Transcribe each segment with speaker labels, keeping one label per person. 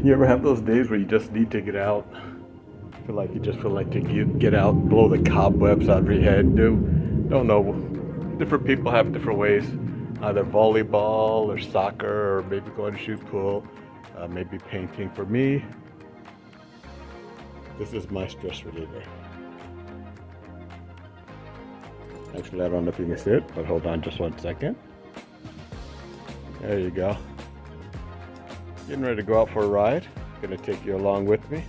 Speaker 1: You ever have those days where you just need to get out? Feel like you just feel like to get out, blow the cobwebs out of your head. Don't know. Different people have different ways. Either volleyball or soccer, or maybe going to shoot pool, maybe painting. For me, this is my stress reliever. Actually, I don't know if you can see it, but hold on just 1 second. There you go. Getting ready to go out for a ride. Gonna take you along with me.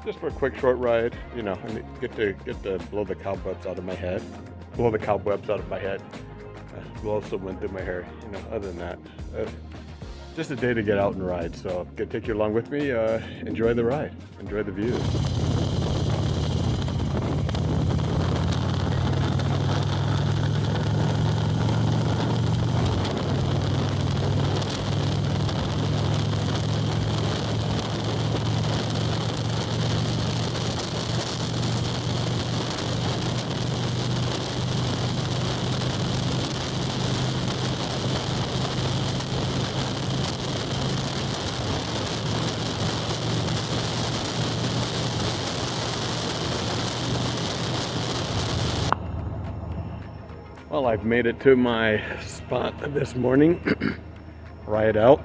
Speaker 1: Just for a quick short ride, you know, and get to blow the cobwebs out of my head. Blow the cobwebs out of my head. Blow some wind through my hair. You know, other than that, just a day to get out and ride. So gonna take you along with me. Enjoy the ride. Enjoy the views. Well, I've made it to my spot this morning. Ride out.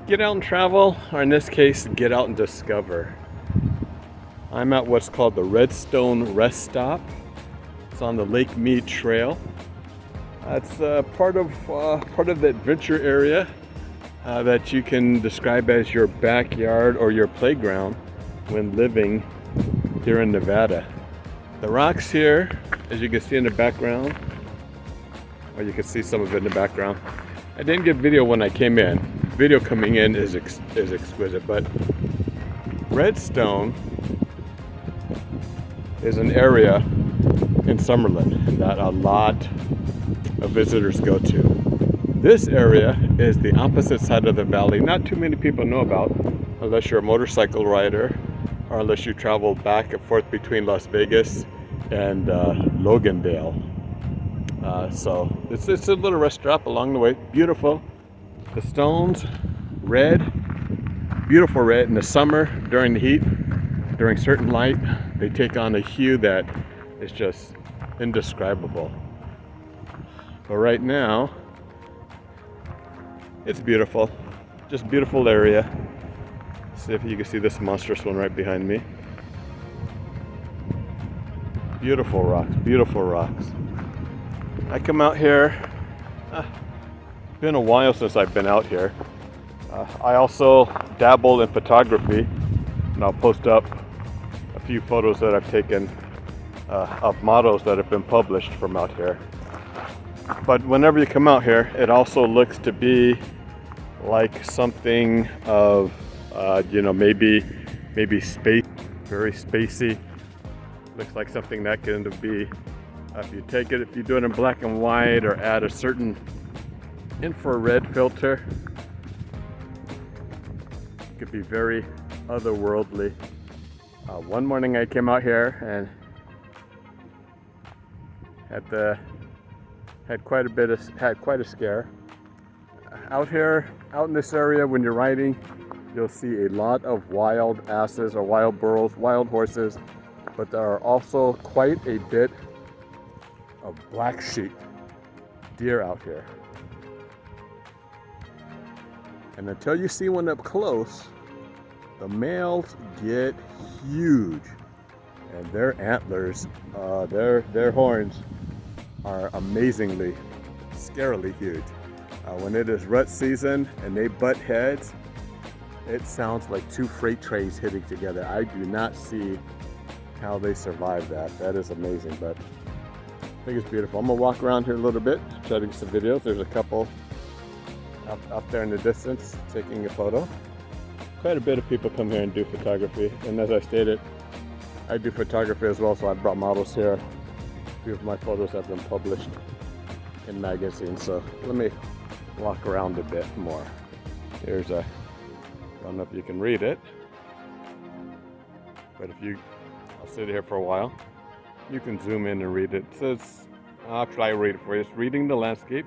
Speaker 1: Get out and travel, or in this case, get out and discover. I'm at what's called the Redstone Rest Stop. It's on the Lake Mead Trail. It's part of the adventure area that you can describe as your backyard or your playground when living here in Nevada. The rocks here, as you can see in the background, or you can see some of it in the background. I didn't get video when I came in. Video coming in is exquisite, but Redstone is an area in Summerlin that a lot of visitors go to. This area is the opposite side of the valley. Not too many people know about, unless you're a motorcycle rider, or unless you travel back and forth between Las Vegas and Logandale. So it's a little rest stop along the way. Beautiful. The stones, red, beautiful red. In the summer, during the heat, during certain light, they take on a hue that is just indescribable. But right now, it's beautiful. Just beautiful area. See if you can see this monstrous one right behind me. Beautiful rocks, beautiful rocks. I come out here, been a while since I've been out here. I also dabble in photography, and I'll post up a few photos that I've taken of models that have been published from out here. But whenever you come out here, it also looks to be like something of, maybe space, very spacey. Looks like something that can be, if you do it in black and white or add a certain infrared filter, it could be very otherworldly. One morning I came out here and had quite a scare. Out here, out in this area, when you're riding, you'll see a lot of wild asses or wild burros, wild horses. But there are also quite a bit of black sheep, deer out here. And until you see one up close, the males get huge. And their antlers, their horns are amazingly, scarily huge. When it is rut season and they butt heads, it sounds like two freight trains hitting together. I do not see how they survive that. That is amazing, but I think it's beautiful. I'm gonna walk around here a little bit, try to get some videos. There's a couple up there in the distance taking a photo. Quite a bit of people come here and do photography, and as I stated, I do photography as well, so I brought models here. A few of my photos have been published in magazines, so let me walk around a bit more. Here's I don't know if you can read it, but I'll sit here for a while. You can zoom in and read it. It says, I'll try to read it for you. It's reading the landscape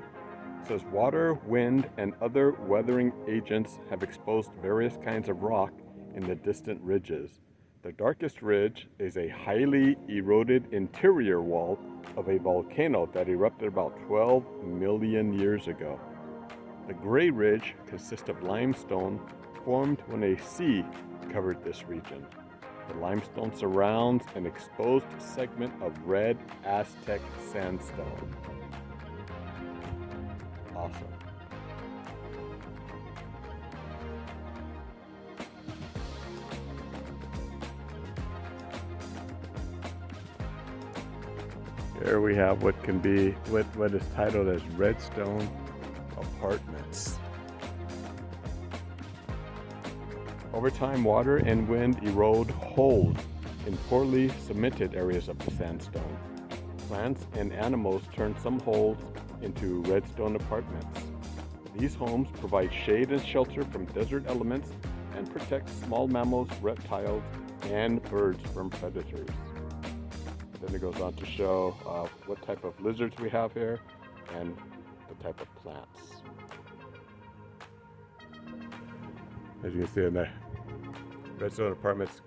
Speaker 1: It says water, wind, and other weathering agents have exposed various kinds of rock in the distant ridges. The darkest ridge is a highly eroded interior wall of a volcano that erupted about 12 million years ago. The gray ridge consists of limestone formed when a sea covered this region. The limestone surrounds an exposed segment of red Aztec sandstone. Awesome. Here we have what is titled as Redstone apartments. Over time, water and wind erode holes in poorly cemented areas of the sandstone. Plants and animals turn some holes into redstone apartments. These homes provide shade and shelter from desert elements and protect small mammals, reptiles, and birds from predators. Then it goes on to show what type of lizards we have here and the type of plants. As you can see in the redstone apartments,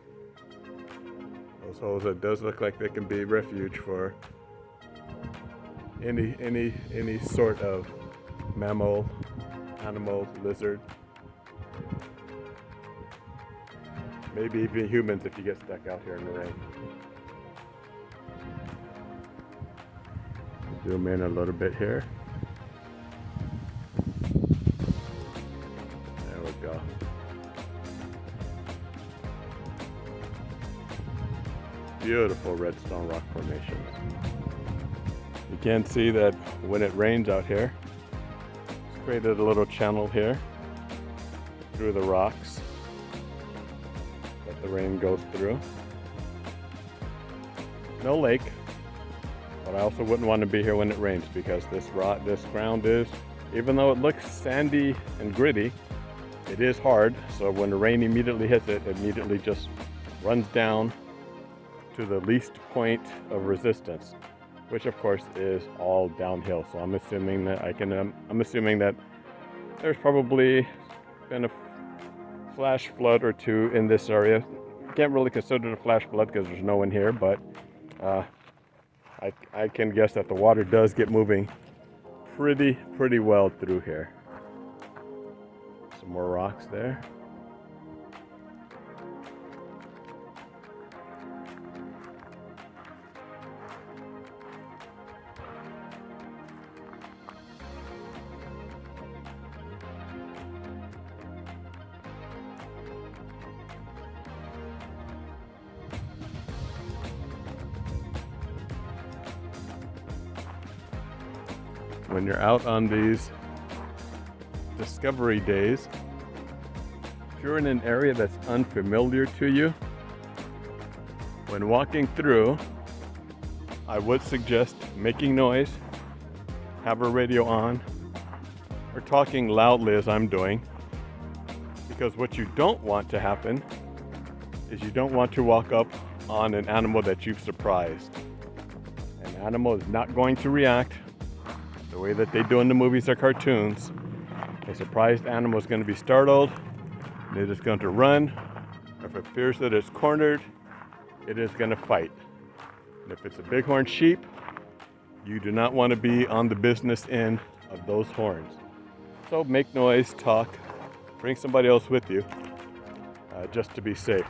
Speaker 1: those holes, it does look like they can be refuge for any sort of mammal, animal, lizard, maybe even humans if you get stuck out here in the rain. Zoom in a little bit here. There we go. Beautiful redstone rock formations. You can see that when it rains out here, it's created a little channel here through the rocks that the rain goes through. No lake, but I also wouldn't want to be here when it rains because this ground is, even though it looks sandy and gritty, it is hard. So when the rain immediately hits it, it immediately just runs down to the least point of resistance, which of course is all downhill. So I'm assuming that I'm assuming that there's probably been a flash flood or two in this area. Can't really consider it a flash flood because there's no one here, but I can guess that the water does get moving pretty well through here. Some more rocks there. When you're out on these discovery days, if you're in an area that's unfamiliar to you, when walking through, I would suggest making noise, have a radio on, or talking loudly as I'm doing, because what you don't want to happen is you don't want to walk up on an animal that you've surprised. An animal is not going to react the way that they do in the movies or cartoons. A surprised animal is going to be startled, and it is going to run. If it fears that it's cornered, it is going to fight. And if it's a bighorn sheep, you do not want to be on the business end of those horns. So make noise, talk, bring somebody else with you, just to be safe.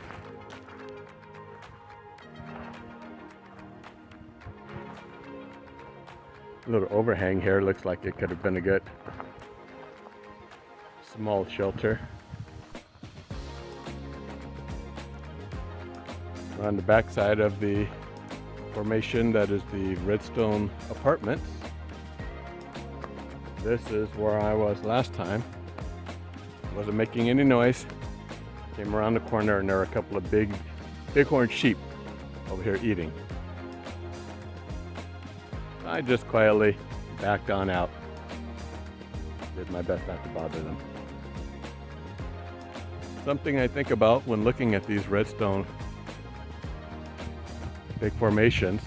Speaker 1: A little overhang here, looks like it could have been a good small shelter. We're on the back side of the formation that is the Redstone apartments. This is where I was last time. Wasn't making any noise. Came around the corner and there are a couple of bighorn sheep over here eating. I just quietly backed on out. Did my best not to bother them. Something I think about when looking at these redstone big formations.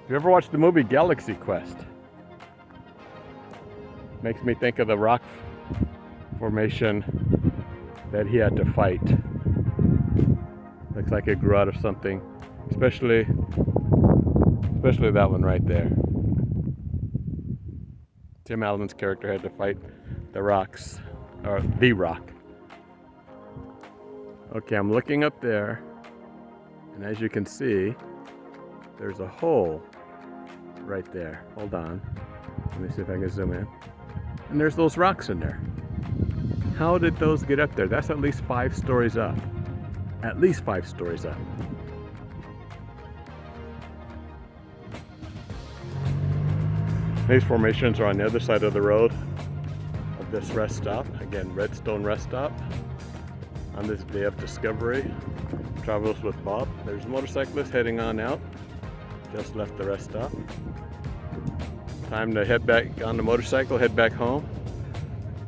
Speaker 1: Have you ever watched the movie Galaxy Quest? Makes me think of the rock formation that he had to fight. Looks like it grew out of something, especially that one right there. Tim Allen's character had to fight the rocks, or the rock. Okay, I'm looking up there, and as you can see, there's a hole right there. Hold on. Let me see if I can zoom in. And there's those rocks in there. How did those get up there? That's at least 5 stories up. At least 5 stories up. These formations are on the other side of the road of this rest stop. Again, Redstone rest stop. On this day of discovery, travels with Bob. There's a motorcyclist heading on out. Just left the rest stop. Time to head back on the motorcycle, head back home.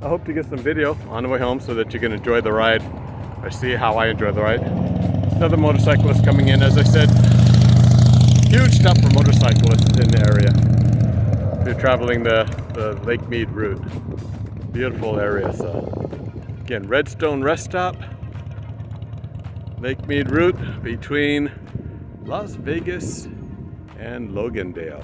Speaker 1: I hope to get some video on the way home so that you can enjoy the ride or see how I enjoy the ride. Another motorcyclist coming in, as I said. Huge stop for motorcyclists in the area. If you're traveling the Lake Mead route. Beautiful area. So again, Redstone rest stop, Lake Mead route between Las Vegas and Logandale.